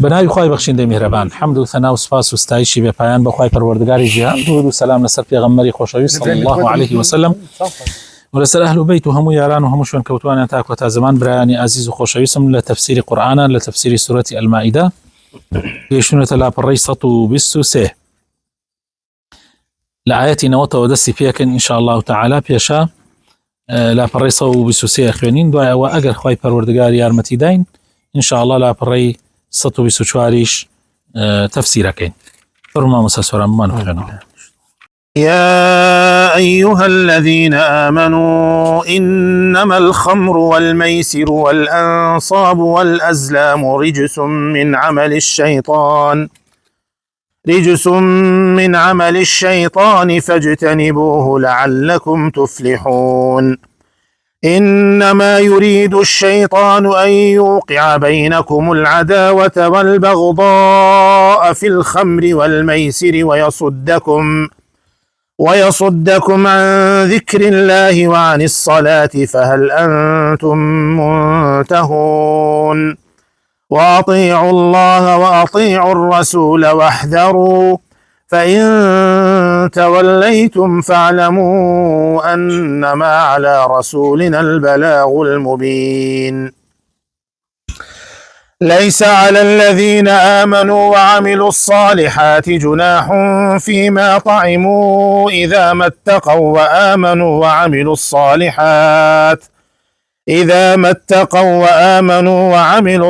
بناوی خوای بەخشندەی میهرەبان حەمد و ثەنا و سوپاس و ستایشی بێ پایان بە خوای پەروەردگاری جیهان درود و سەلام لەسەر پێغەمبەری خۆشەویست صلی الله عليه وسلم و لەسەر ئەهل بەیت و هەموو یاران و هەموو شوێن کەوتوانیان تا کۆتا زەمان برایانی عزیز و خۆشەویستم لە تەفسیری قورئانە لە تەفسیری سورەتی ئەلمائیدە پێشونەتە لاپەڕەی 123 لە ئاەتی 90 دەستی پێکەن ئینشاء الله تعالی پێشە لاپەڕەی 123 خوێنین دوای ئەوە ئەگەر خوای پەروەردگار یارمەتی داین ئینشاء الله لاپەڕەی 124 تفسيركين فرما مساسورا ما نفعنا. يا أيها الذين آمنوا إنما الخمر والميسر والأنصاب والأزلام رجس من عمل الشيطان فاجتنبوه لعلكم تفلحون. إنما يريد الشيطان أن يوقع بينكم العداوة والبغضاء في الخمر والميسر ويصدكم عن ذكر الله وعن الصلاة فهل أنتم منتهون. وأطيعوا الله وأطيعوا الرسول واحذروا فإن توليتم فاعلموا أنما على رسولنا البلاغ المبين. ليس على الذين آمنوا وعملوا الصالحات جناح فيما طعموا إذا ما اتقوا وآمنوا وعملوا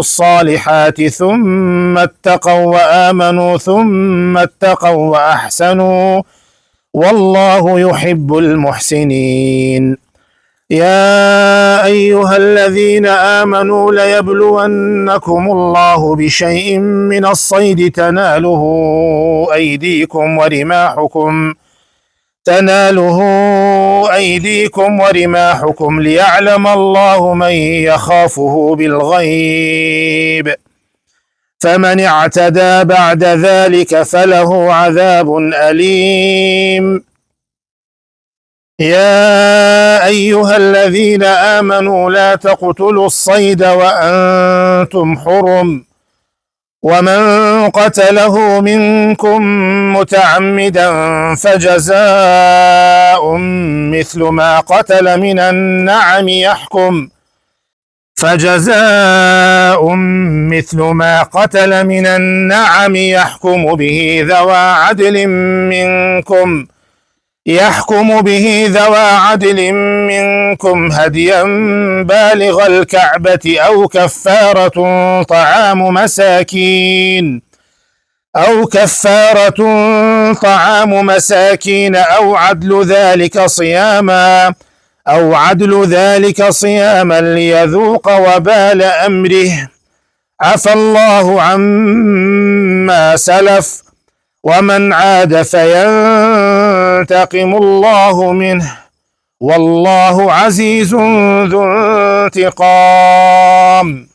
الصالحات ثم اتقوا وآمنوا ثم اتقوا وأحسنوا والله يحب المحسنين. يا أيها الذين آمنوا ليبلونكم الله بشيء من الصيد تناله أيديكم ورماحكم ليعلم الله من يخافه بالغيب فمن اعتدى بعد ذلك فله عذاب أليم. يا أيها الذين آمنوا لا تقتلوا الصيد وأنتم حرم ومن قتله منكم متعمدا فجزاء مثل ما قتل من النعم يحكم به ذوى عدل منكم هديا بالغ الكعبة أو كفارة طعام مساكين أو عدل ذلك صياما ليذوق وبال أمره عفى الله عما سلف ومن عاد فينتقم الله منه والله عزيز ذو انتقام.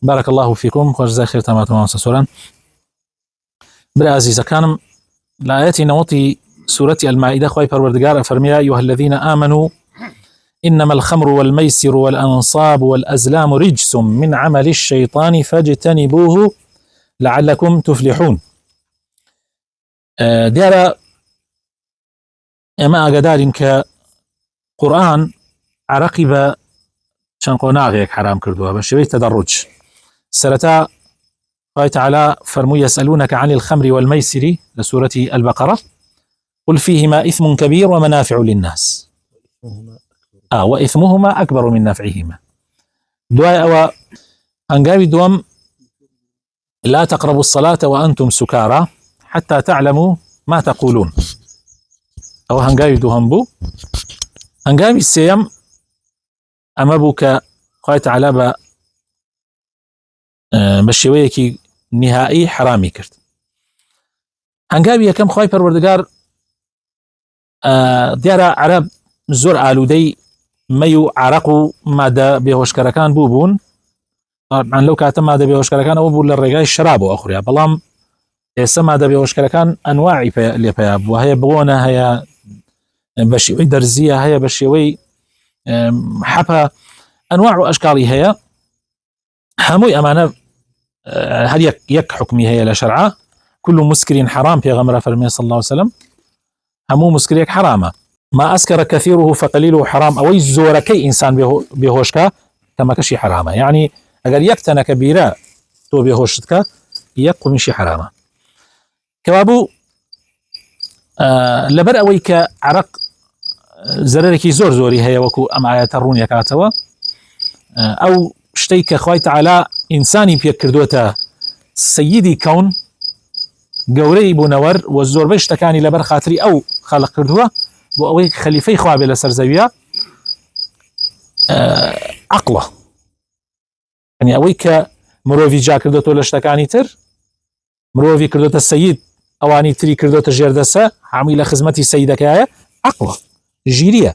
بارك الله فيكم وجزاك خير تمام سوران برا عزيز كانم الآيات نوطي سورة المائدة خوي پروردگار فرمي يا أيها الذين آمنوا إنما الخمر والميسر والأنصاب والأزلام رجس من عمل الشيطان فاجتنبوه لعلكم تفلحون. دیارە ئێمە ئاگادارین کە قورئان عەرەقی بە چەند قۆناغێک حرام کردووە بە شێوەی تەدەڕوج. سەرەتا خوای تعالی فەرمووی يسألونك عن الخمر والميسر لسورة البقرة قل فيهما إثم كبير ومنافع للناس وإثمهما أكبر من نفعهما. دوای ئەوە هەنگاوی دووەم لا تقربوا الصلاة وأنتم سكارى حتى تعلموا ما تقولون أو هنگاوی دووهەم بوو. هەنگاوی سێیەم ئەمە بوو کە خوای تعالی بە شێوەیەکی نهایی حرامی کرد. هەنگاوی یەکەم خوای پەروەردگار دیارە عەرەب زۆر ئالوودەی مەی و عەرەق و مادە بێهۆشکەرەکان بوون. طبعاً لەو کاتە مادە بێهۆشکەرەکان ئەوە بوو لە ڕێگای شراب و ئەخوریا، بەڵام ئێستا مادە بێهۆشکەرەکان ئەنواعی لێ پێیا بووە، هەیە بڵۆنە، هەیە بە شێوەی دەرزیە، هەیە بە شێوەی حەپە، ئەنواع و ئەشکاڵی هەیە. هەمووی ئەمانە هل يك حكمي هي لشرعه كل مسكر حرام في غمرة فرمي صلى الله عليه وسلم همو مسكريك حرامه ما أسكر كثيره فقليله حرام أو زوركي إنسان بهوشكا كما كشي حرامه يعني أجر يكتنا كبيرة تو بهوشتك يقوم شي حرامه كبابو لبر أويك عرق زرركي زور زوري هي وكو أم آيات الرون يكاتوا أو شتيك خويت على إنساني بيكردوتا سيدي كون قوري بونور والزور بيشتكاني لبر خاطري أو خلق كردوه بو أويك خليفي خوابي لسر زويا عقله يعني أويك مروفي جا كردوتو لشتكاني تر مروفي كردوتا السيد أواني تري كردوتا جيردسا عميلة خزمتي سيدك يا عقله جيرية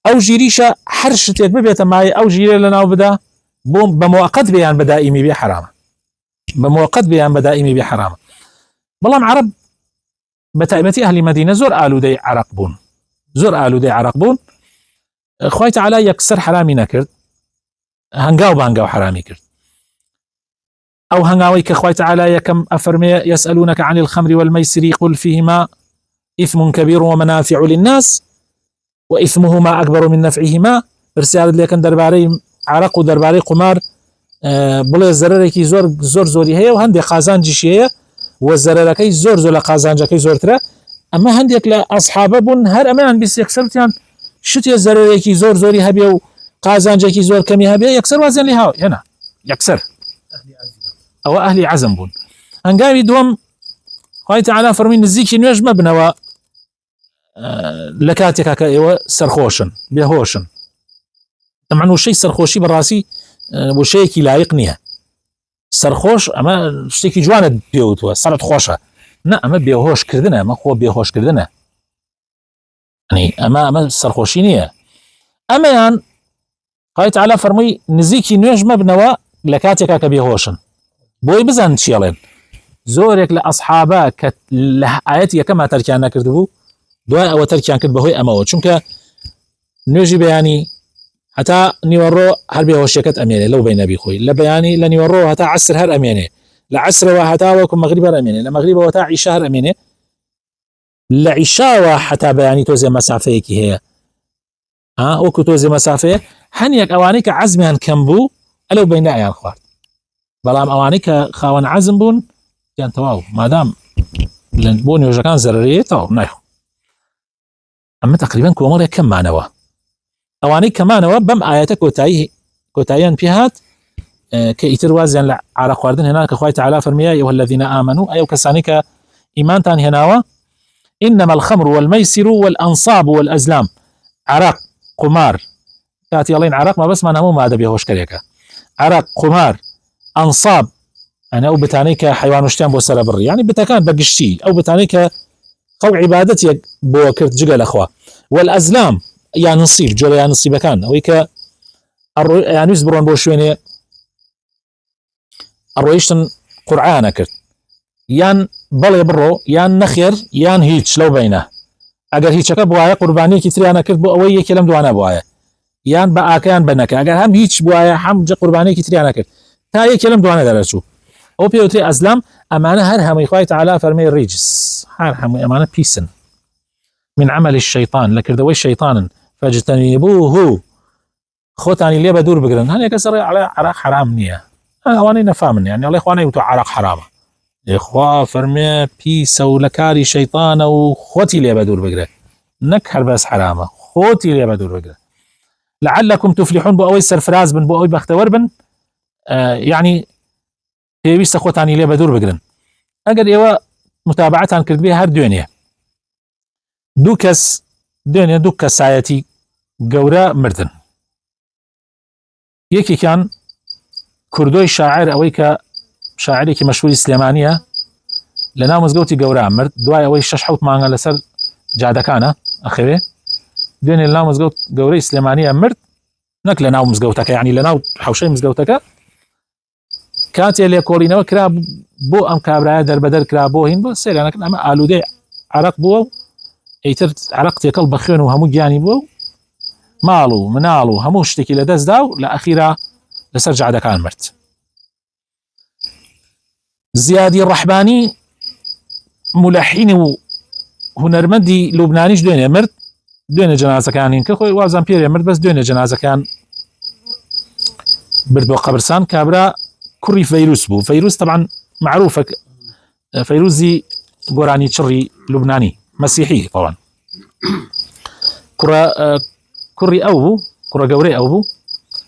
أو جيريشة حرشت يكببيت معي أو جيرية لنا وبدا بمؤقت بيان بدائمي بي حرامة بمؤقت بيان بدائمي بي حرامة بلام عرب بتائمتي أهل مدينة زور آلو دي عرق بون زور آلو دي عرق بون خويت على يكسر حرامي نكرد هنقاو بانقاو حرامي كرد أو هنقاوي كخويت على يكم أفرمي يسألونك عن الخمر والميسر قل فيهما إثم كبير ومنافع للناس وإثمهما أكبر من نفعهما برسالة لكن درباري عرق ودرباري قمار بڵێ زەرەرێکی زۆر زۆری هەیە و هەندێک قازانجیش هەیە و زەرەرەکەی زۆر لە قازانجەکەی زۆرترە ئەمە هەندێک لە ئەسحابە بوون هەر ئەمەیان بیست یەکسەرتیان شتێ زەرەرێکی زۆری هەبێ و قازانجێکی زۆر کەمی هەبێ یەکسەر وازیان لێ هاو هێنا یەکسەر ئەوە ئەهلی عەزم بوون. هەنگاوی دووەم خوای تەعالا فەرمی نزیکی نوێژ مەبنەوە لە کاتێکا کە ئێوە سەرخۆشن بێهۆشن. طبعاً وشەی سەرخۆشی بەڕاستی وشەیەکی لایق نییە. سەرخۆش ئەمە شتێکی جوانە پێوتوە سەرت خۆشە نە ئەمە بێهۆشکردنە ئەمە خۆ بێهۆشکردنە ئەمە سەرخۆشی نییە. ئەمەیان خوای تەعالا فەرمووی نزیکی نوێژ مەبنەوە لە کاتێکا کە بێهۆشن بۆی بزان چێڵێن. زۆرێک لە ئەسحابە کە لە ئاەتی یەکەما تەرکیان نەکردبوو دوای ئەوە تەرکیان کرد بەهۆی ئەمەوە چونکە نوێژی بەیانی هەتا نیوەڕۆ هەر بێهۆشیەکەت ئەمێنێ لەو بەینەبی خۆی لە بەیانی لە نیوەڕۆ هەتا عەسر هەر ئەمێنێ لە عەسرەوە هەتا وەکو مەغریب هەر ئەمێنێ لە مەغریبەوە تا عیشا هەر ئەمێنێ لە عیشاوە هەتا بەیانی تۆزێ مەسافەیەکی هەیە وەکو تۆزێ مەسافەیە هەنیەک ئەوانەی کە عەزمیان کەم بوو ئەلەو بەینایان خوارد. بەڵام ئەوانەی کە خاوەن عەزم بوون یان تەواو مادام بۆ نوێژەکان زەرەرەیە تەواو نایخۆ. ئەمە تەقریبەن کۆمەڵێک کەممانەوە. ئەوانەی کەمانەوە بەم ئاەتە کۆتاییان پێ هات کە ئیتر وازیان لە عارە خواردن هێنا کە خوای تەعالا فەرمیە یا ئەیها الذین ئامنوا ئەو کەسانی کە ئیمانتان هێناوە إنما الخمر والميسر والأنصاب والأزلام عرق قمار کاتی ئەڵێن عرق ما بەسمان هەموو مادە بێهۆشکەرێکە عرق قمار أنصاب يعني أو بتانەی کە حیوان وشتیان بۆ سەرە بڕی يعني بتەکان بەگشتی ئەو بتانەی کە خەو عیبادەتێک بۆ کرد جگە لەخوا والأزلام یا نصیب جۆرە یا نصیبەکان ئەوەی کە یانویست بڕۆن بۆ شوێنێ ئەڕۆیشتن قورعانە کرد یان بەڵێ بڕۆ یان نەخێر یان هیچ لەو بینە ئەگەر هیچەکە بواە قوربانێکی تریانە کرد بۆ ئەوەی یەکێ لەم دوانە بواە یان بە ئاکەیان بەنەکە ئەگەر هەم هیچ بواە هەم قوربانێکی تریانە کرد تا یەکێ لەم دوانە دەرەچوو ئەو پێوترێ ئەزلام ئەمانە هەر هەمووی خوای تەعالا فەرمێ ڕیجس هەر هەمووی ئەمانە پیسن من عمل الشيطان لكردوي الشيطان فاجتنبوه خوتاني ليه بدور بقرن هني كسر على عرق حرام نية أواني نفهم يعني الله إخواني يوتو عرق حرامة إخوة فرمي بيس ولكاري شيطان وخوتي ليه بدور بقرن نكهر بس حرامة خوتي ليه بدور بقرن لعلكم تفلحون بأوي سرفراز بن بأوي بختور بن يعني بيس خوتاني ليه بدور بقرن أقل إيوه متابعتان كرد بيها هر دنيا دوكس دنيا دوك کەسایەتی گەورە مردن. یەکێکیان کوردۆی شاعر ئەوەی کە شاعرێکی مەشهوری سلێمانیە لە ناو مزگەوتی گەورە مرد دوای ئەوەی 6-7 مانگە لەسەر جادەکانە ئەخەوێ دوێنێ لە ناو مزگەوت گەورەی سلێمانیە مرد نەک لە ناو مزگەوتەکە یعنی لە ناو حەوشەی مزگەوتەکە کاتێ لێکۆڵینەوە کرا بۆ ئەم کابرایە دەربەدەر کرا بۆ هین بۆ سەیرانەکەن ئەمە ئالوودەی عەرەق بووە ئیتر عەرەق تێکەڵ بە خوێن و هەموو گیانی بووە و ماڵ و مناڵ و هەموو شتێکی لەدەست دا و لە ئەخیرا لەسەر جادەکان مرد. زیادی ڕەحبانی مولەحین و هونەرمەندی لوبنانیش دوێنێ مرد، دوێنێ جەنازەکانین کە خۆی وازان پێرێ مرد، بەس دوێنێ جەنازەکان برد بۆ قەبرستان. کابرا کوڕی فەیروس بوو. فەیروس طبعا معروفە، فەیروزی گۆرانی چڕی لوبنانی مەسیحی طبعا کوڕی ئەو بوو، کوڕە گەورەی ئەو بوو،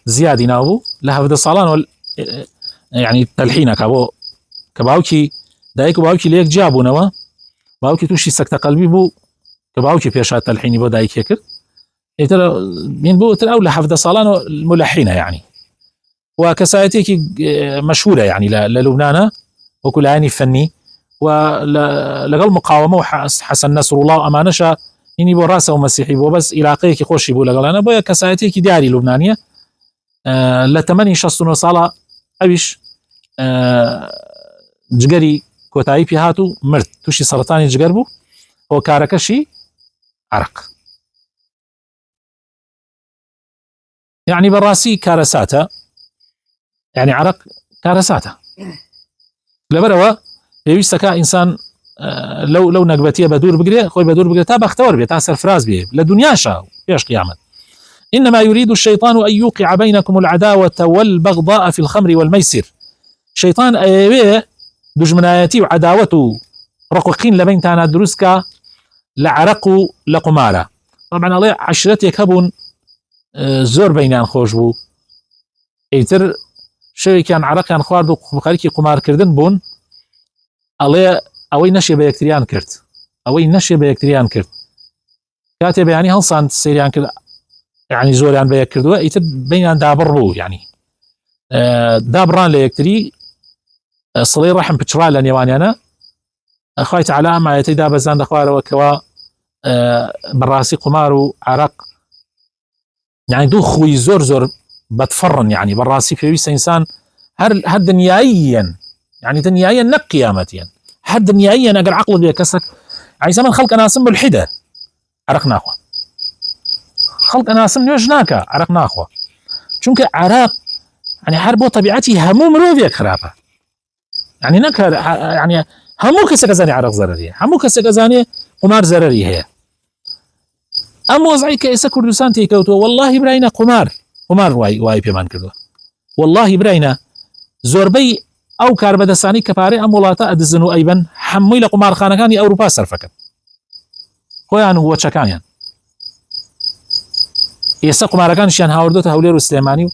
زیادی ناو بوو لە 17 ساڵان يعني تەلحینەکە بۆ کە باوکی دایک و باوکی لە یەک جیا بوونەوە، باوکی تووشی سەکتە قەلبی بوو کە باوکی پێشا تەلحینی بۆ دایکێ کرد، ئیتر من بوو تر ئەو لە 17 ساڵان و مولەحینە يعني و کەسایەتێکی مەشهورە يعني لە لوبنانە وەکو لایەنی فەنی و لەگەڵ مقاومە و حەسەن نەسڕوڵڵا و ئەمانەشە اینی بۆ ڕاستە و مەسیحی بۆ بەس عیلاقەیەکی خۆشی بوو لەگەڵانە، بۆیە کەسایەتێکی دیاری لوبنانیە. لە تەمەنی 69 ساڵە ئەویش جگەری کۆتایی پێ هات و مرد، تووشی سەرەتانی جگەر بوو، هۆکارەکەشی عەرق. يعني بەڕاستی کارەساتە، يعني عەرق کارەساتە، لەبەرەوە پێویستەکە ئینسان لەو نەکبەتیە بە دوور بگرێ، خۆی بە دوور بگرێت تا بەختەوەر بێت، تا سەرفراز بێ لە دنیاشا پێش قیامەت. إنما يريد الشيطان أن يوقع بينكم العداوة والبغضاء في الخمر والميسر. شيطان أيوه دجمنايتي وعداوته رققين لبين تانا دروسكا لعرق لقمارة. طبعا الله عشرتك هبون زور بينان خوش بو، ايتر شوي كان عرق كان خواردو بخاريكي قمار كردن بون، الله اوي نشي بيكتريان كرت، اوي نشي بيكتريان كرت كاتب يعني هلصان سيريان كرت، يعني زوريان بيكردوا ايتر بينان دابر بو، يعني دابران ليكتري صلي رحم بتشرال لنيواني انا اخوي تعالى ما يتيدا بزان دخوار وكوا براسي قمار وعرق، يعني دو خوي زور بتفرن، يعني براسي في ويس انسان هر دنيائيا، يعني دنيائيا نق قيامتيا، هر دنيائيا اقل عقل بيكسرك. يعني زمان خلق اناسم بالحده عرق ناخوه، خلق اناسم نوجناك عرق ناخوه، چونك عرق يعني حربو طبيعتي همو مروفيك خرابه، يعني نكر يعني همو كسك زاني عرق زرري، همو كسك زاني قمار زرري هي. ام وضعي كيس كردستان تيكوتو والله براينا قمار واي بيمان كردو، والله براينا زوربي او كاربدساني كباري ام ولاتا ادزنو ايبن حمي لقمار خانكاني اوروبا صرفكن خويان هو تشكانيان يسا قمار كان شان هاوردو تهولير وسليماني،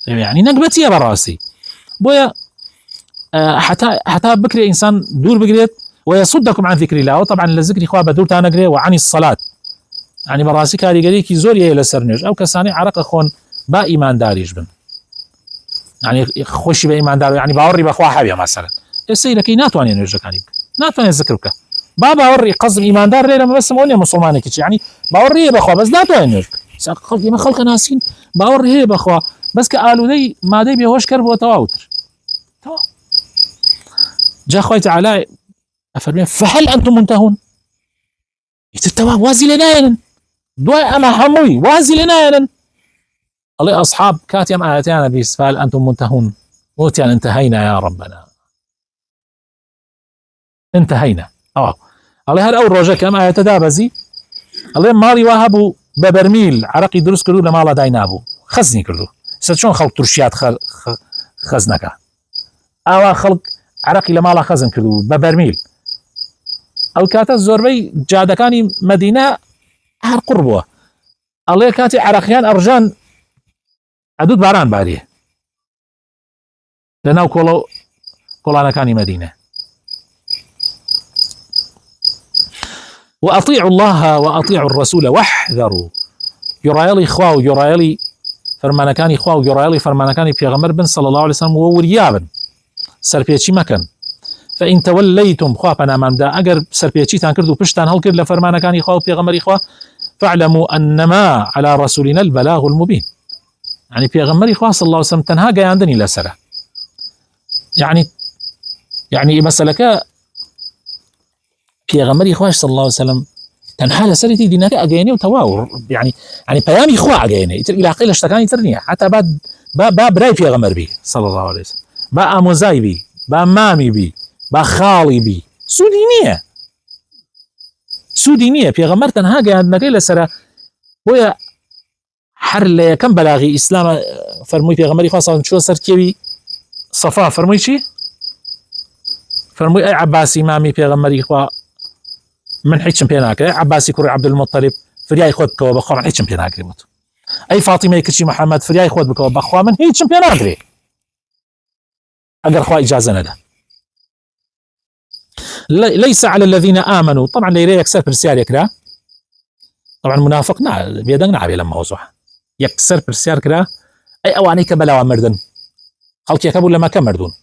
يعني نقبتي براسي بويا حتى بكري انسان دور بقريت ويصدكم عن ذكر الله. وطبعا لذكر اخوة بدور تانقري وعن الصلاة، يعني براسي كاري قريكي زوري لسرنج او كساني عرق اخون با ايمان داريج بن، يعني خوشي بايمان دار، يعني باوري باخوة حابية مثلا السيدكي ناتواني نرجكاني بك، ناتواني ذكرك بابا وري قصد ايمان دار ليلة بس مولي مسلمانك، يعني باوري باخوة بس ناتواني نرجك خلقي ما خلق ناسين باوري هي باخوة بس كقالوا دي ما دي بيهوش كرب وتواوتر تمام. جاء خوي تعالى أفرمي فهل أنتم منتهون؟ يتتوا وازي لنا دواء أما هموي وازي لنا الله أصحاب كاتيم آياتنا بيس فهل أنتم منتهون؟ موتيان انتهينا يا ربنا، انتهينا. الله هل أول رجاء كم آيات دابزي الله مالي واهبوا ببرميل عرقي دروس كردو لما الله داينابو خزني كردو ستشون خلق ترشيات خزنك أو خلق عرقي لما الله خزن كردو ببرميل او كاتا زوربي جادكاني مدينة هر قربوه الله كاتي عرقيان ارجان عدود باران باريه لناو كولانا كاني مدينة. واطيعوا الله واطيعوا الرسول واحذروا، يرايلي اخواه يرايلي فرمانكاني اخواه يرايلي فرمانكاني بيغمر بن صلى الله عليه وسلم ووريابن سربيتشي مكان. فإن توليتم خوابنا من دا أجر سربيتشي تانكردو بشتان هل كرد لفرمانا كان إخوة بيغمر إخوة فاعلموا أنما على رسولنا البلاغ المبين، يعني بيغمر إخوة صلى الله عليه وسلم تنها جاي عندني لسرة، يعني مسألة بيغمر إخوة صلى الله عليه وسلم تنها لسرتي دينك أجيني وتواور، يعني بيامي إخوة أجيني إلى قيل اشتكاني ترنية حتى بعد براي بيغمر بي صلى الله عليه وسلم با أموزاي بي با مامی بی با خاڵی بی سوودی نییە پێغەمبەر تەنها گەیاندنەکەی لەسرە بۆیە هەر لە یەکەم بەلاغی ئیسلامە فەرمووی پێغەمبەری خوا سەڵام چووە سەر کێوی سەفا فەرمووی چی؟ فەرمووی ئەی عەباسی مامی پێغەمبەری خوا من هیچم پێ ناکرێ عەباسی کوڕی عەبدولمەطەلیب فریای خۆت بکەوە بەخوا من هیچم پێ ناکرێ بوت ئەی فاتیمەی کچی محەممەد فریای خۆت بکەوە بەخوا من هیچم پێ ناکرێ ئەگەر خوا ئیجازە نەدا ليس على الذين آمنوا طبعا ليري يكسر برسيار يكرا طبعا منافق بيدن نعبي لما موضوع يكسر برسيار كرا أي أواني كبلا ومردن خلق يكبوا لما كمردون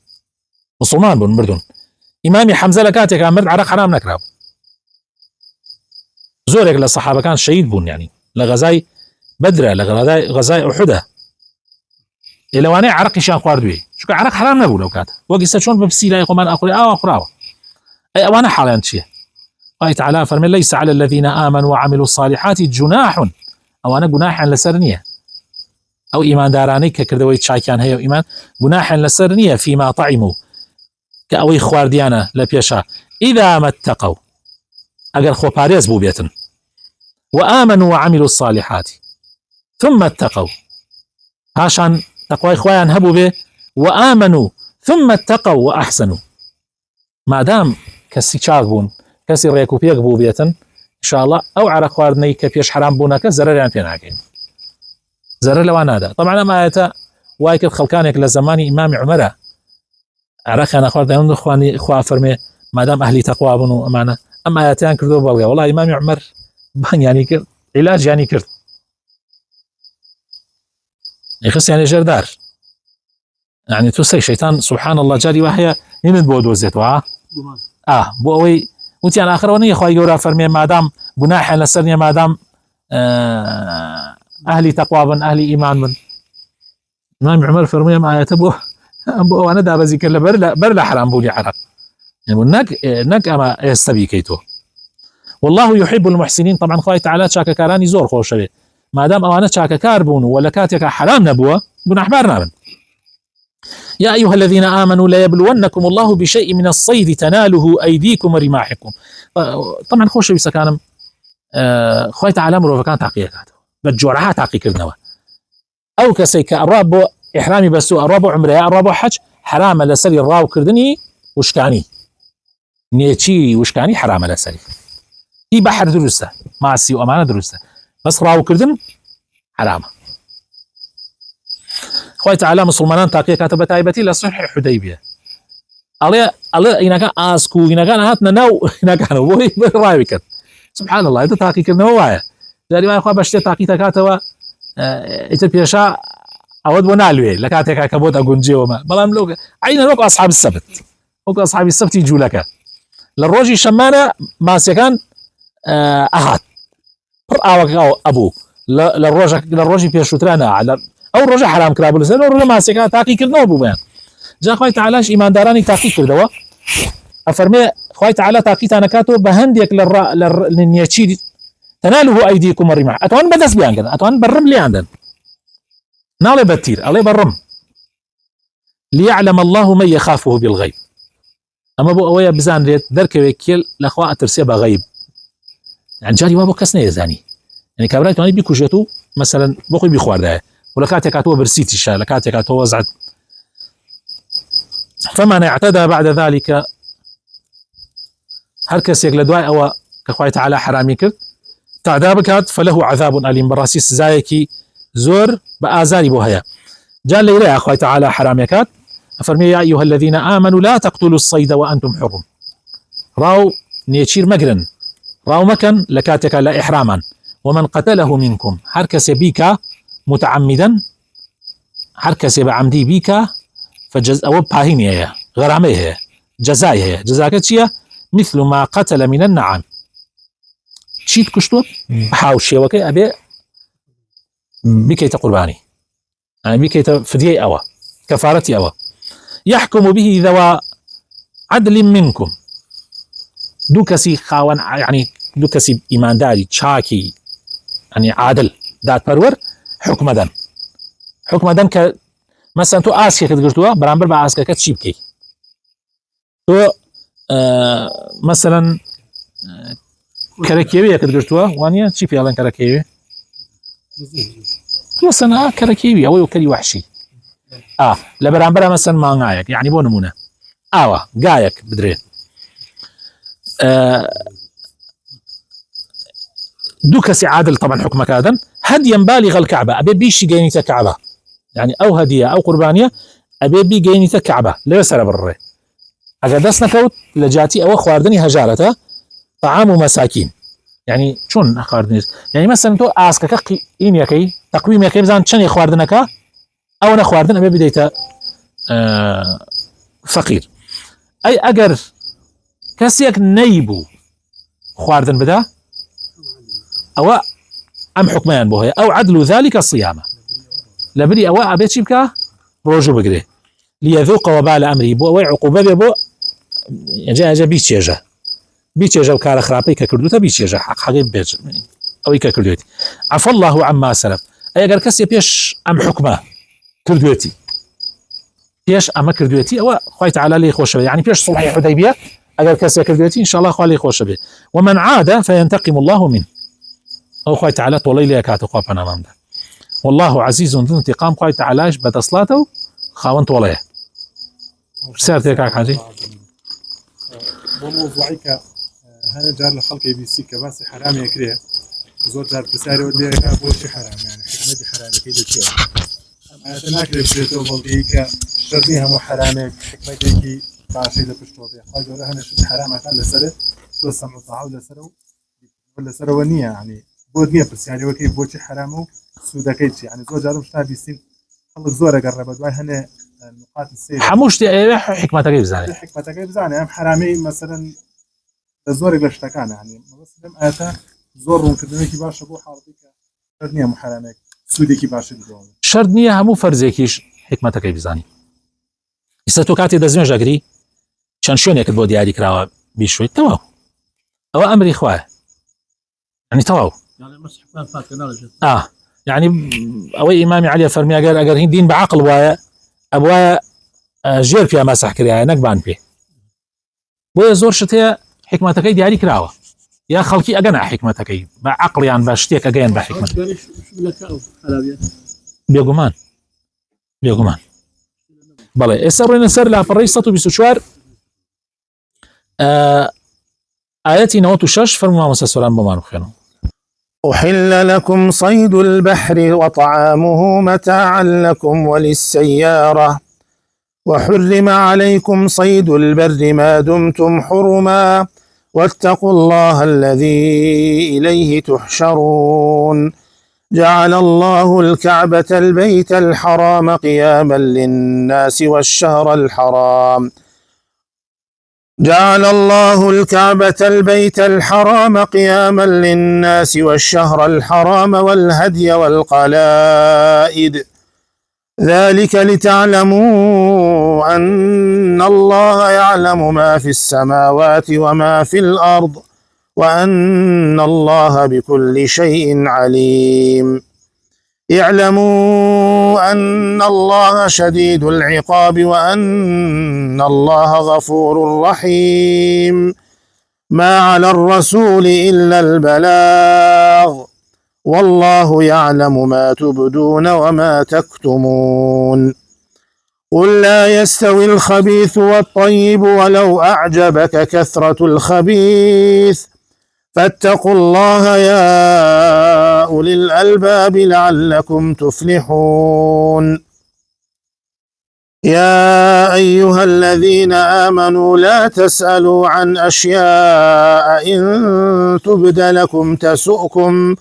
مسلمان بون مردون إمامي حمزة لكاتك مرد عرق حرام نكراو زورك للصحابة كان شهيد بون يعني لغزاي بدرة لغزاي أحدة إلواني عرق شان خواردوي شو عرق حرام نبو لو كات وقيسة شون ببسيلة يقومان أخري أخراو أي أوانا حالان شيء الله تعالى فرمي ليس على الذين آمنوا وعملوا الصالحات جناح أوانا جناح لسرنية أو إيمان داراني كردوي شاكيان هي إيمان جناح لسرنية فيما طعموا كأوي خوارديانا لبيشا إذا ما اتقوا أجر خو باريز بوبيتن وآمنوا وعملوا الصالحات ثم اتقوا هاشان تقوى إخوان هبوا به وآمنوا ثم اتقوا وأحسنوا ما دام كسي چاک بوون کەسی ڕێک و پێک بوو بێتن انشاءالله ئەو عرە خواردنەی کە پێش حرام بوونەکە زەرەریان پێ ناکەین زەرەر لەوان نادا طبعا ئەم ئاەتە وای کرد خەڵکانێک لە زمانی ئیمامی عومەرە عرەقیان نەخواردن خوا فەرمێ مادام ئەهلی تەقوا بوون و ئەمانە ئەم ئاەتیان کردو بەڵگە وەڵای ئیمامی عومەر بانگیانی کرد عیلاجیانی کرد خستیانی ژێردار يعني توسي شيطان سبحان الله جاري وهي يند بودو زيتوا بو اوي وتي انا اخر وني خوي يورا فرمي مادام جناح لسرني مادام اهلي تقوى من اهلي ايمان من امام عمر فرمي ما يتبو ابو انا دا بزي كلا برلا حرام بولي عرق يعني نك اما يستبي كيتو والله يحب المحسنين طبعا خوي تعالى شاكا كاراني زور خوشوي مادام اوانا شاكا كاربون ولا كاتك حرام نبوه جناح بارنا يا أيها الذين آمنوا لا يبلونكم الله بشيء من الصيد تناله أيديكم ورماحكم طبعا خوش بسكانم خوي تعالى مروا كان تعقيقات بجورها تعقيق النوا أو كسيك الراب إحرامي بس الراب عمره الراب حج حرام لسري الراو كردني وشكاني نيتشي وشكاني حرام لسري هي بحر درسته معسي وأمانة درسته بس راو كردن حرام خوي تعالى مسلمان تاقي كاتب تايبتي لصلح حديبيه الله إن كان اسكو إن كان هاتنا نو إن كان وي رايك سبحان الله انت تاقي كنا وايا داري ما اخو باش تاقي تكاتوا انت بيشا اود ونالوي لكاتك كبوت اغونجي وما بلام لوك عين لوك اصحاب السبت يجوا لك للروجي شمانه ما سكن اهات او ابو للروجي بيشوترانا على او رجع حرام كراب لسان او رجع ماسكا تاقي كردنوا بو بيان جا خوي تعالى ايمان داراني تاقي كردوا افرمي خوي تعالى تاقي تانكاتو بهنديك للنيتشي تناله ايديكم الرماح اتوان بدس بيان كده اتوان برم لي عندن نالي بتير الله برم ليعلم الله من يخافه بالغيب اما بو اويا بزان ريت درك وكيل لاخوا اترسي بغيب يعني جاري وابو كسنه يزاني يعني كبريت اني بيكوجتو مثلا بخوي بيخوارده ولا كاتك اتو برسيتي شا لكاتك اتو وزعت فمن اعتدى بعد ذلك هركس يقل دواي او كخوي تعالى حرامي كرد تعذاب كات فله عذاب أليم براسيس زايكي زور بآزاري بوهيا جال لي يا أخوي تعالى حرامي كات أفرمي يا أيها الذين آمنوا لا تقتلوا الصيد وأنتم حرم راو نيتشير مقرن راو مكن لكاتك لا إحراما ومن قتله منكم هركس بيكا متعمدا هركس بعمدي بيكا فجز أو باهينية غراميه جزايه جزاكتشيا مثل ما قتل من النعم شيت كشتوت حاوشي وكي أبي بكيت قرباني يعني بكيت فدية أوا كفارتي أوا يحكم به ذوى عدل منكم دوكسي خاون يعني دوكسي إيمان داري شاكي يعني عادل دات برور حكم دن ك مثلا تو آسكي كتقرتوها برامبر با آسكا كتشي بكي تۆ مثلا کەرەکێویەکت گرتووە وانە چی پێڵێن کەرەکێوی مثلا کەرەکێوی ئەوەی وەکەری وحشی لە بەرامبەر مەسەن مانگایەک یعنی بۆ نمونە ئاوە گایەک بدرێت دوو کەسی عادل طبعا حکمەکادن هەدیەن بالغ الكعبة ئەبێ بیشی گەیەنیتە کەعبە يعني ئەو هەدیە ئەو قوربانیە ئەبێ بیگەیەنیتە کەعبە لەوێ سەرە بڕڕێ ئەگەر دەست نەکەوت لە جاتی ئەوە خواردنی هەژارەتە طعام و مەساکین يعني چۆن خواردنی يعني مثلا تۆ ئاسکەکە ئینەکەی تەقویمەکەی بزان چەندی خواردنەکە ئەو نەخواردن ئەبێ بدەیتە فەقیر ئەی ئەگەر کەسێک نەیبوو خواردن بدا ئەوە ئەم حکمیان بۆ هەیە ئەو عدل ذلك الصيامة لەبری ئەوە ئەبێ چی بکە ڕۆژوو بگرێ ليذوق وبال أمره بۆ ئەوەی عقوبە بێ بۆ ئەجا بیچێژە و کارە خراپەی کە کردوتە بیچێژە حەقی بێت ئەوەی کە کردوێتی عفى الله عما سلف ئەگەر کەسێ پێش ئەم حکمە کردوێتی پێش ئەمە کردوێتی ئەوە خوای تعالی لێی خۆشە بێ يعني پێش صلحی حودەیبیە ئەگەر کەسێ کردوێتی ان شاء الله خوا لێی خۆشە بێ ومن عاد فينتقم الله منه ئەو خوای تعالی تۆڵەی لێ کاتە خوا پەنامامدا والله عزيز ذو انتقام خوای تعالیش بەدەسڵاتە و خاوەن تۆڵەیە سێرتێک کاک حاجی بۆ موضوعیکە هەنە جار لە خەڵکی بیسی کە باسی حرامێ کرێ زۆر جار پرسیارەوە لێرە بۆچی حرام یعنی حکمەتی حرامەکەی لەچێوە ئەمە ناکرێت بێتەوە بەڵگەی کە شەرنی هەموو حرامێک حکمەتێکی باشی لە پشتۆ بێ خوا گەورە هەنە شت حرامەکان لەسەرت تۆ سەمع و تەعاو لەسەرەوە نییە یعنی بۆ نییە پرسیارەوەکەی بۆچی حرامە و سوودەکەی چی یعنی زۆر جارم شتا بیستین خەڵک زۆر ئەگەڕێ بە دوای هەنێ نقاط السير هەموو شتێ ئەوێ حکمەتەکەی بزانێت حکمەتەکەی بزانێ ئەم حرامەی مەسەلەن لە زۆرێک لە شتەکانە ینی مەسەلەن ئاەتە زۆر ڕوونکردنێکی باشە بۆ حاڵەتی کە شەرت نییە حرامێک سوودێکی باشی بدۆڵێت شەرت نییە هەموو فەرزێکیش حکمەتەکەی بزانی ئێستا تۆ کاتێ دەستنوێژ ئەگری چەند شوێنێکت بۆ دیاری کراوە بیشویت تەواو ئەوە ئەمری خوایە ینی تەواو يعني ئەوەی ئیمامی عەلی فەرمی ئەگەر هین دین بەعەقڵ وایە ئەبوایە ژێر پێ مەسح کردایە نەک بان پێ بۆیە زۆر شت هەیە حکمەتەکەی دیاری کراوە یا خەڵکی ئەگەنە حکمەتەکەی بە عەقڵیان بە شتێک ئەگەیان بە حکمەت بێگومان بەڵێ ئێستا ڕۆینە سەر لاپەڕەی 124 ئاەتی 96 فەرموو مامۆستا سۆران بۆمان بخوێنەوە أحل لكم صيد البحر وطعامه متاعا لكم وللسيارة وحرم عليكم صيد البر ما دمتم حرما واتقوا الله الذي إليه تحشرون جعل الله الكعبة البيت الحرام قياما للناس والشهر الحرام جعل الله الكعبة البيت الحرام قياما للناس والشهر الحرام والهدي والقلائد ذلك لتعلموا أن الله يعلم ما في السماوات وما في الأرض وأن الله بكل شيء عليم اعلموا أن الله شديد العقاب وأن الله غفور رحيم ما على الرسول إلا البلاغ والله يعلم ما تبدون وما تكتمون قل لا يستوي الخبيث والطيب ولو أعجبك كثرة الخبيث فاتقوا الله يا أولي الألباب لعلكم تفلحون يا أيها الذين آمنوا لا تسألوا عن أشياء إن تبد لكم تسؤكم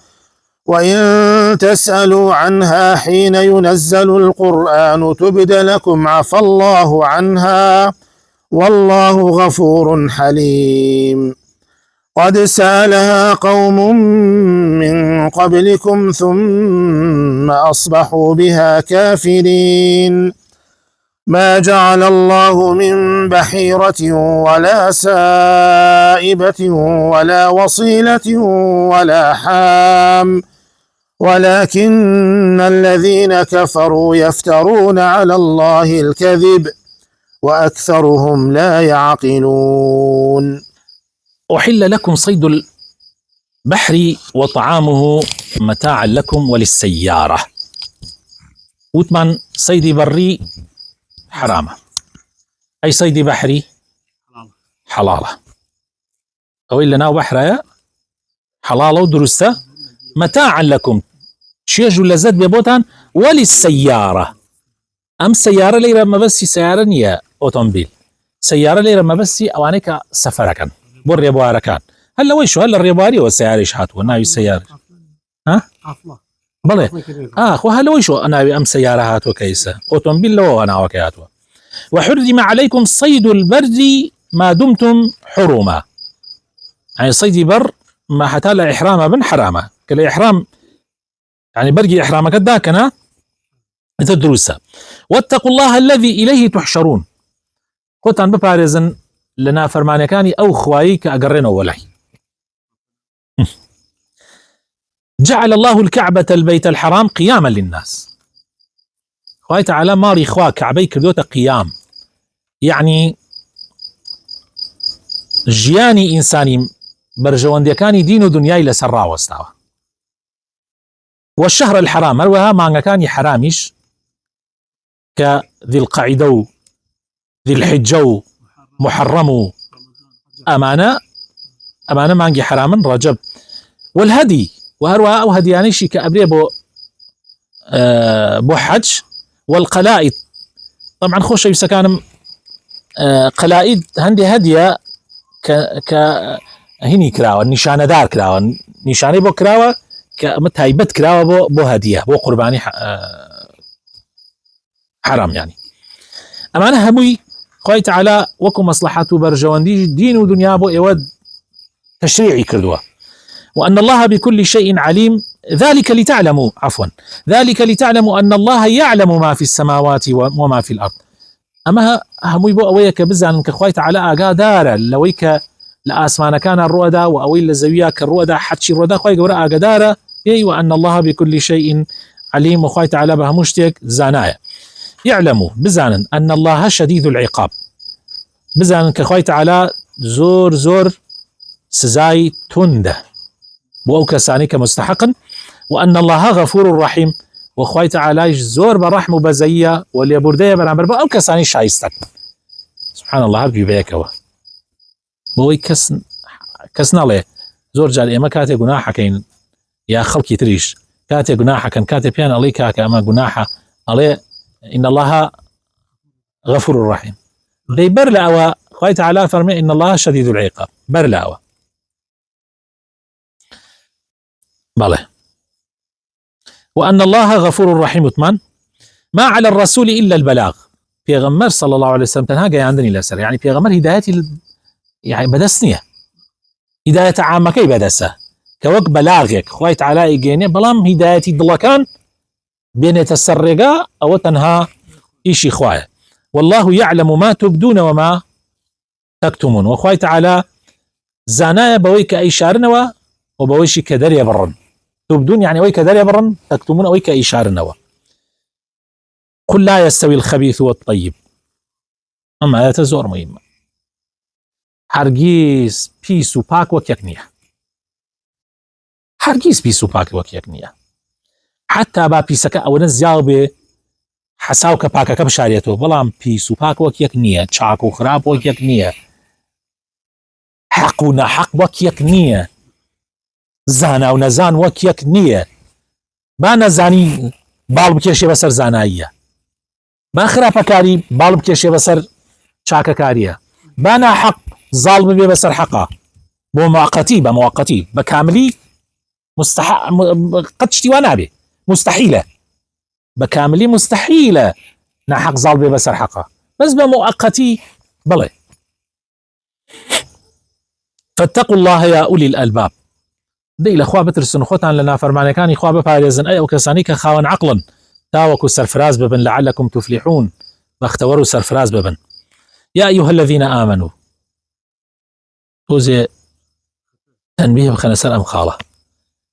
وإن تسألوا عنها حين ينزل القرآن تبد لكم عفى الله عنها والله غفور حليم قد سألها قوم من قبلكم ثم أصبحوا بها كافرين ما جعل الله من بحيرة ولا سائبة ولا وصيلة ولا حام ولكن الذين كفروا يفترون على الله الكذب وأكثرهم لا يعقلون. أحل لكم صيد البحر وطعامه متاعا لكم وللسيارة. وثمان صيد بري حرامة، أي صيد بحري حلالة، أو إلا ناو بحرية حلالة ودرسة متاعا لكم شيجو لزد ببوتان وللسيارة. أم سيارة ليرة ما بس سيارة نية أوتومبيل، سيارة ليرة ما بس أوانيك سفركن بالريبواركان. هلا ويشو هلا الريبواري والسيارة شحاتوا ناوي السيارة ها بلى وهلا ويشو أنا أم سيارة هاتوا كيسة أوتومبيل لو أنا وكياتوا. وحرم عليكم صيد البر ما دمتم حرما، يعني صيد بر ما حتى لا إحرام بن حرامة كلا إحرام يعني برقي إحرامك داكنا تدرسها. واتقوا الله الذي إليه تحشرون. قلتان ببارزن لنا فرمانكاني أو خواي كأقرين أولي. جعل الله الكعبة البيت الحرام قياما للناس. خواي تعالى ماري خوا كعبي كردوتا قيام، يعني جياني إنساني برجوانديكاني دين دنياي لسرا وستاوى. والشهر الحرام هروها معنى كاني حراميش كذي القعدة ذي الحجة محرم أمانة مانجي حراما رجب. والهدي وهروها أو هديانيشي كأبري بو حج. والقلائد طبعا خوش يسكان قلائد هندي هدية ك هني كراوة نشانة دار كراوة نشانة بو كراوة كمتهيبت كراوة بو هدية بو قرباني حرام يعني. أمانة هموي خوي تعالى وكو مصلحته برجواندي دين ودنيا بو إيواد تشريعي كردوا. وأن الله بكل شيء عليم ذلك لتعلموا أن الله يعلم ما في السماوات وما في الأرض. أما هموي بو أويك بزان كخوي تعالى آقا دارا لويك لآسمان كان الرؤدا وأويل لزوياك الرؤدا حتشي الرؤدا خوي قورا آقا دارا إي وأن الله بكل شيء عليم. وخوي تعالى بهمشتك زانايا يعلموا بزانا أن الله شديد العقاب. بزانا كخوي تعالى زور سزاي تنده بو كساني كمستحقا. وأن الله غفور رحيم وخوي تعالى زور برحمه بزية واللي بردية برامبر بو كساني شايستك. سبحان الله هربي بيكوا بوي كسنا له زور جال إما كاتي قناحة كين يا خلقي تريش كاتي قناحة كان كاتي بيان علي كاكا أما قناحة علي إن الله غفور رحيم. دي برلعوا خوي تعالى فرمي إن الله شديد العقاب برلعوا بله. وأن الله غفور رحيم ثمان ما على الرسول إلا البلاغ. بيغمر صلى الله عليه وسلم تنها جاي عندني لسر يعني بيغمر هدايتي يعني بدسنية هداية عامة كي بدسة كوك بلاغك خوي تعالى يجيني بلام هدايتي دلكان بين السرقة أو تنها إيشي خوايا. والله يعلم ما تبدون وما تكتمون. وخواي تعالى زانايا بويك إشارنوا وبويشي كدريا برن تبدون يعني ويك داريا برن تكتمون ويك إشارنوا. قل لا يستوي الخبيث والطيب. أما آيات زور مهمة هرگیز پیس و پاک وەک یەک نییە. هەرگیز پیس و پاک وەک یەک نییە. حتا با پیسەکە ئەوەنە زیاو بێ حەساو کە پاکەکە بشارێتەوە بەڵام پیس و پاک وەک یەک نییە. چاک و خراپ وەک یەک نییە. حەق و نەحەق وەک یەک نییە. زانا و نەزان وەک یەک نییە. با نەزانی باڵ بکێشێ بەسەر زاناییە. با خراپەکاری باڵ بکێشێ بەسەر چاکەکاریە. با ناحەق زاڵ ببێ بەسەر حەقا بۆ موقتی بە موقتی بە کاملی قەت شتی وا نابێ مستحیلە بە کاملی مستحیلە ناحەق زاڵ بێ بەسەر حەقا بەس بە موقتی بڵێ. فاتقوا الله يا أولي الألباب. دەی لە خوا بترسن خۆتان لە نافەرمانەکانی خوا بپارێزن ئەی ئەو کەسانی کە خاوەن عەقڵن تاوەکو سەرفراز ببن لعلكم تفلحون بەختەوەر و سەرفراز ببن. يا أيها الذين آمنوا توزي تنبيه بخنسر أم خالة.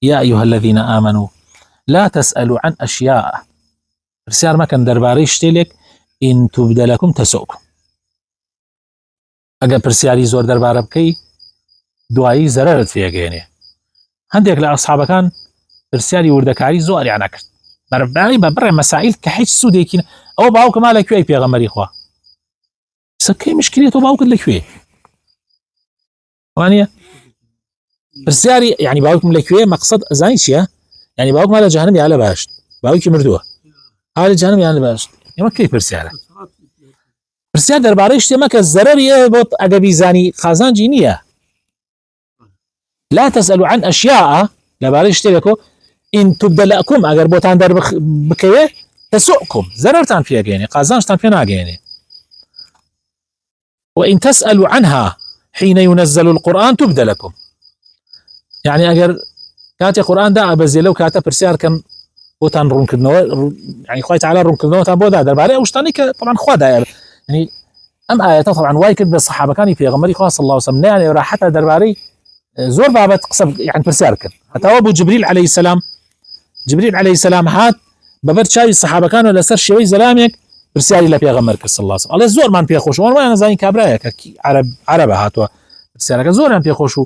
يا أيها الذين آمنوا لا تسألوا عن أشياء رسيار ما كان درباري شتيلك إن تبدى لكم تسؤكم ئەگە پرسیاری زۆر دەربارە بکەی دوایی زەرەرت فێگەێنێ. هەندێک لە ئەسحابەکان پرسیاری وردەکاری زۆریان نەکرد بەرەباری بە بڕێ مەسائل کە هیچ سوودێکی ئەوە باوکە ما لەکوێی پێغەمبەری خوا سەکەی مشکلێت تۆ باوکت لەکوێ وانە پرسیاری یعنی باوکم لەکوێ مەقسەد ئەزانی چییە؟ یعنی باوکمان لە جەهەنەم یا لە باشت باوکی مردووە ها لە جەهەنەم یان لە باشت ئێمە کەی پرسیارە پرسیار دەربارەی شتێمە کە زەرەریە بۆ ئەگە بیزانی خازانجی نییە. لا تسألوا عن أشياء لبارەی شتێکۆ إن تبدە لەکم ئەگەر بۆتان دەربکەوێ تسؤكم زەرەرتان پێگەێنێ قازانجتان پێ ناگەێنێ. وإن تسألوا عنها حين ينزل القرآن تبدە لكم يعني ئەگەر کاتی قورآن دا ئەبەزێ لەو کاتە پرسیارکەن بۆتان ڕوونکردنەوە يعني خوای تعالی ڕوونکردنەوەتان بۆ دا دەربارەی ئەو شتانی کە طبعا خوا دایە يعني ئەم ئاەتە طبعا وای کرد بە سەحابەکانی پێغەمبەری خوا صلی الله عليه وسلم نەیانێ حتى دەربارەی زۆر بابەت قسە يعني پرسیار کرد هەتاوە بوو جبریل عليه السلام جبريل عليه السلام هات بەبەر چاوی سەحابەکانەوە لەسەر شێوەی زەلامێک پرسیاری لە پێغەمبەر کرد صلی الله عليه وسلم ئەڵێ زۆرمان پێخۆش وەڵامی نەزانی کابرایەکە عەرەبە هاتووە پرسیارەکە زۆریان پێخۆش و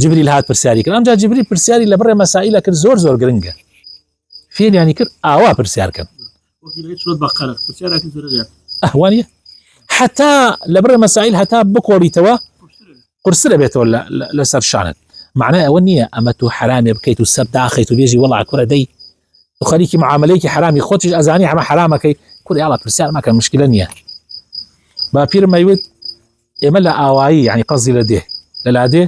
جبريل هات پرسیاری کرد ئەمجا جبريل پرسیاری لە بڕێ مەسائلە کرد زۆر گرنگە فێریانی کرد ئاوا پرسیارکەن ئەوانیە حتا لە بڕێ مەسائل هەتا بکۆڕیتەوە قورسرە بێتەوە لەسەر شانت معناه ئەوە نییە ئەمە تو حرامێ بکەیت و سەر داخەیت و بێژی وەڵا کوڕە دەی تو خەریکی معاملەیەکی حرامی خۆتیش ئەزانی ئەمە حرامەکەی کوڕی ئاڵا پرسیار مەکە مشکلە نییە. با پیرم مەیوت ئێمە لە ئاوایی یعنی قەزی لە دێ لە لادێ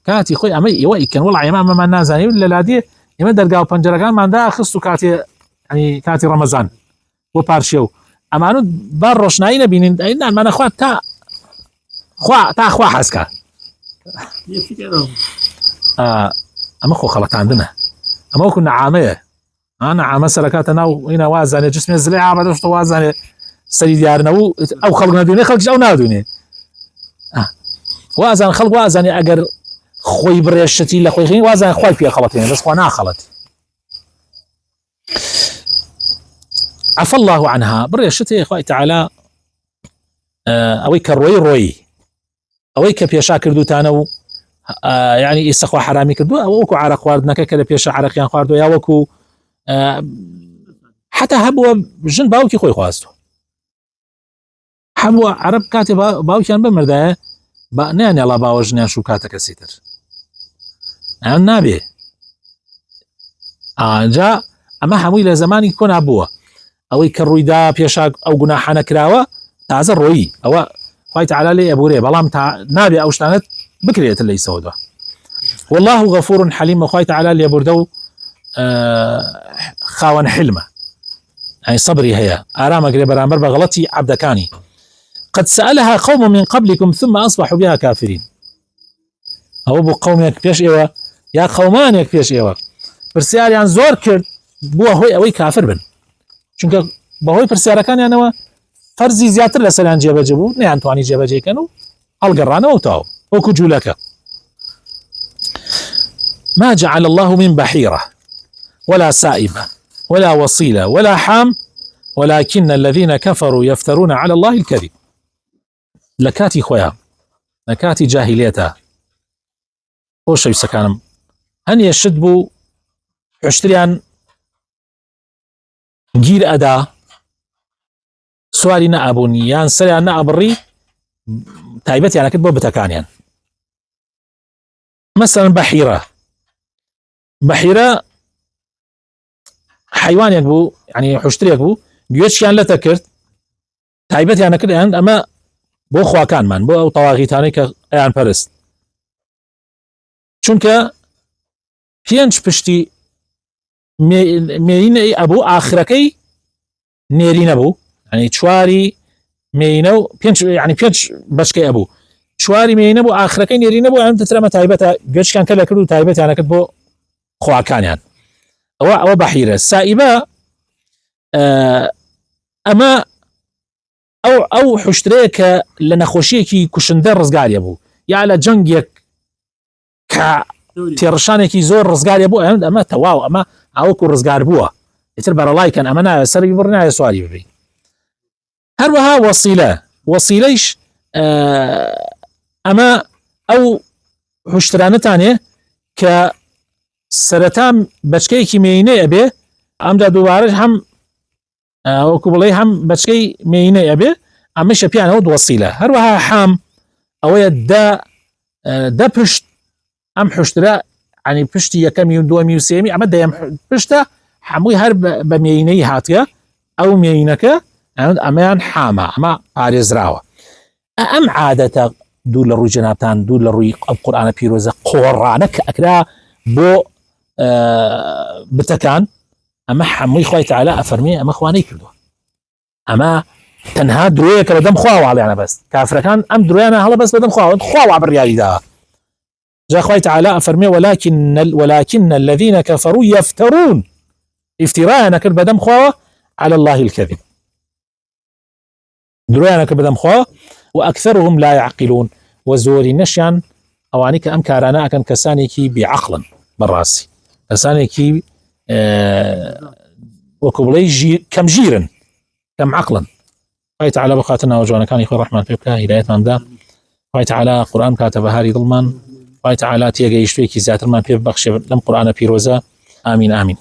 کاتی خۆی ئەمە ئێوە ئیکەن وەڵا ئێمە ئەمەمان نازانێت لە لادێ ئێمە دەرگا و پەنجەرەکانماندا خست و کاتێ ینی کاتی ڕەمەزان بۆ پارشێ و ئەمانە با ڕۆشنایی نەبینین ئەمانە خوا تا خوا حەزکە ئەمە خۆ خەڵەتاندنە ئەمە وەکو نەعامەیە نەعامە سەرەکاتە ناو هینا وازانێ جسمێ زلێ ئابەدەشتە وازانێ سەری دیارنەوە ئەو خەڵک نەدوێنێ خەڵکیش ئەو نادوێنێ وازان خەڵک وازانێ ئەگەر خۆی بڕێشتی لە خۆی وازان خوای پێ خەڵەتێنێ بەس خوا ناخەڵەت. عفى الله عنها بڕێشتێ خوای تعالی ئەوەی کە ڕۆی ئەوەی کە پێشا کردوتانە و يعني ئێستاخوا حرامی کردو ئەوە وەکو عارە خواردنەکە کە لە پێشە عارەقیان خواردو یا وەکو حتا هەبووە ژن باوکی خۆی خواستو هەبووە عەرەب کاتێ باوکیان بمردایە نیانێڵا باوە ژنیان شو کاتە کەسی تر ئەم نابێ ئاجا ئەمە هەمووی لە زمانی کۆنا بووە ئەوەی کە ڕوویدا پێشا ئەو گوناحانە کراوە تازە ڕۆیی ئەوە خوای تعالی لێ ئەبورێ بەڵام تا نابێ ئەو شتانت بکرێت لەی سەودا. والله غفور حليم خوای تعالی لێ بوردە و خاوەن حلمە يعني صبري هيا آرامك بەرامبەر بە غەڵەتی عەبدەکانی. قد سألها قوم من قبلكم ثم أصبحوا بها كافرين ئەوە بۆ قومێک پێش ئێوە یا قەومانێک پێش ئێوە پرسیاریان زۆر کرد بووە هۆی ئەوەی کافر بن چونکە بەهۆی پرسیارەکانیانەوە فەرزی زیاتر لەسەریان جێبەجێ بوو نەیانتوانی جێبەجێکەن و هەڵگەڕانەوە تاو وەکو جوولەکە. ما جعل الله من بحيرة ولا سائبة ولا وصيلة ولا حام ولكن الذين كفروا يفترون على الله الكذب. لكاتي خويا لكاتي جاهليتها خوش يسكانم هن يشد بو عشتريان گیر ئەدا سواری نەئابوون یان سەریان نەئەبڕی تایبەتیانە کرد بۆ بتەکانیان. مەسەڵەن بەحیرە حیوانێک بوو ینی حوشترێک بوو گوێچیان لەتە کرد تایبەتیانە کرد ئەمە بۆ خواکانمان بۆ ئەو تەواغیتانەی کە ئەیان پەرست چونکە پێنج پشتی مێینە ئەبوو ئاخرەکەی نێری نەبوو ینی چواری مێینە و پێنج بەشکەی ئەبوو چواری مێینە بوو ئاخرەکەی نێری نەبوو ئەم دەترەمە تایبەتە گوێچکان کە لە کرد و تایبەتیانە کرد بۆ خواکانیان. ئەوە بەحیرە. سائیبە ئەمە ئەو حوشترەیە کە لە نەخۆشیەکی کوشندە ڕزگاریە بوو یا لە جەنگێک کە تێڕشانێکی زۆر ڕزگاریە بوو ئەمە تەواو ئەمە ئەوەکو ڕزگار بووە ئیتر بەرەڵایکەن ئەمە نایە سەری بڕ نایە سواری ببی. هەروەها وەسیلەیش ئەمە ئەو هشترانەتانێ کە سەرەتا بەچکەیەکی مێینەی ئەبێ ئەمدا دووبارە هەم وەکو بڵێ هەم بەچکەی مێینەی ئەبێ ئەمەشە پیانەوە دووەسیلە هەروەها حام ئەوەیە دە پشت ئەم حشترە عنی پشتی یەکەمی و دووەمی و سێمی ئەمە دەیەم پشتە هەمووی هەر بە مێینەی هاتیە ئەو مێینەکە ئەمەیان حامە ئەمە پارێزراوە ئەم عادەتە دوو لە ڕووی جەنابتان دوو لە ڕووی ئەو قورئانە پیرۆزە قۆڕانە کە ئەکرا بۆ بتەکان ئەمە هەمووی خوای تەعالا ئەفەرمێ ئەمە خوانەی کردووە ئەمە تەنها درۆیە کە بەدەم خوا واڵیانە بەست کافرەکان ئەم درۆیانە هەڵە بەست بەدەم خوا وا بڕیاریدا جا خوای تەعالا ئەفەرمێ ولكن الذين كفروا يفترون افتراء کرد بەدەم خواوە على الله الكذب درۆیانە کرد بەدەم خوا وأكثرهم لا يعقلون وزوري نشيان ئەوانی کە ئەم کارانە ئەکەن کەسانێکی بیعقڵن بەڕاستی کەسانێکی وەکو بڵێ کەم ژیرن کەم عقڵن خوای تەعالا بخاتە ناوە جوانەکانی خۆی ڕەحمان پێ بکە هیدایەتمان بدا خوای تەعالا قورئان کاتە بەهاری دڵمان خوای تەعالا تێگەیشتوویەکی زیاترمان پێ ببەخشێ لەم قورئانە پیرۆزە ئامین ئامین